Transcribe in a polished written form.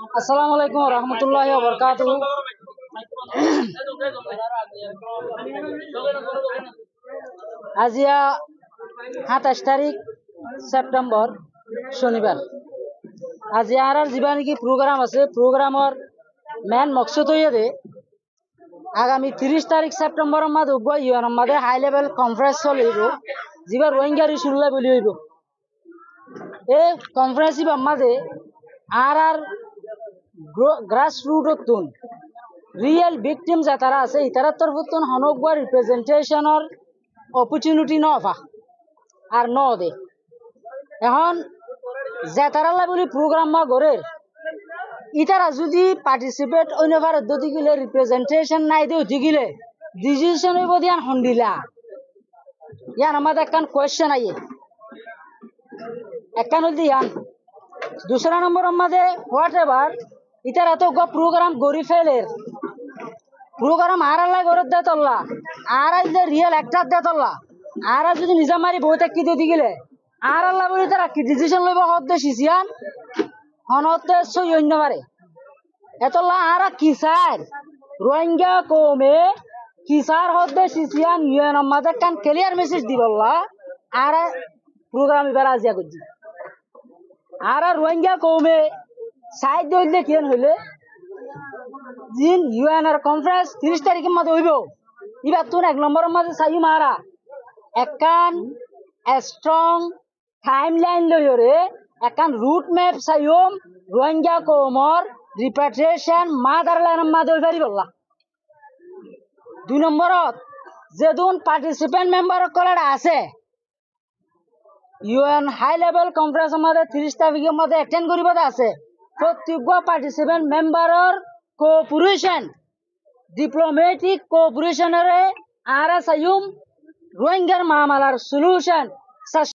আসসালামু আলাইকুম রহমতুল্লাহি ওয়া বারাকাতুহু। আজিয়া 27 তারিখ সেপ্টেম্বর শনিবার। আজি আর যা নাকি প্রোগ্রাম আছে প্রোগ্রামর মেন মকসদ হইয়ারে আগামী 30 তারিখ সেপ্টেম্বরের মাঝে উগ্র ইউএনের মাঝে হাই লেভেল কনফারেন্স চলিব যা রোহিঙ্গা ইস্যুল্লা বলি হইব। এই কনফারেন্স মাঝে আর গ্রাস রুট রিয়েল ভিকটিম যারা আছে ইতার তরফ হনকবা রিপ্রেজেন্টেশনের অপরচুনিটি নফা আর ন দে এখন জেতারাল্লা বলি প্রোগ্রাম মা গড়ের ইতারা যদি পার্টিসিপেট অন্য ভারত গেলে রিপ্রেজেন্টেশন নাই দিয়ে গেলে ডিসিশন হইব দিয়ান হন্ডিলা ইয়ান আমাদের একখান কোয়েশ্চেন আইয়ে একখান হল দিয়ান দুসরা নম্বর আমাদের হোয়াট এভার ইতারা তো প্রোগ্রাম গড়ি ফেলের প্রোগ্রাম আর আল্লাহ গড়ত দে তল্লা আর যে রিয়েল একটার দে তল্লা আর যদি নিজা মারি বই থাকি দিয়ে গেলে আর আল্লাহ বলি তারা কি ডিসিশন লইব হদ্দে সিসিয়ান হনতে সই অন্য পারে এতলা আর কিসার রোহিঙ্গা কমে কিসার হদ্দে সিসিয়ান ইউএন আমাদের কান ক্লিয়ার মেসেজ দিবল্লা আর প্রোগ্রাম এবার আজিয়া করছি আর রোহিঙ্গা কমে সাইড হইলে কেন হইলে জিন ইউএনআর কনফারেন্স 30 তারিখের মধ্যে হইব এবার তুন 1 নম্বরের মাঝে চাই মারা একখান স্ট্রং টাইম লাইন লইরে একখান রুট ম্যাপ চাইম রোহিঙ্গা কমর রিপাট্রিয়েশন মাদারল্যান্ডের মাঝে হই পারি বললা 2 নম্বরত যেদুন পার্টিসিপেন্ট মেম্বার কলার আছে ইউএন হাই লেভেল কনফারেন্সের মধ্যে 30 তারিখের মধ্যে অ্যাটেন্ড করিব আছে প্রত্যেক পার্টিসিপেন্ট মেম্বারের কোঅপারেশন ডিপ্লোমেটিক কোঅপারেশনের আর চাইম রোহিঙ্গার মামলার সলিউশন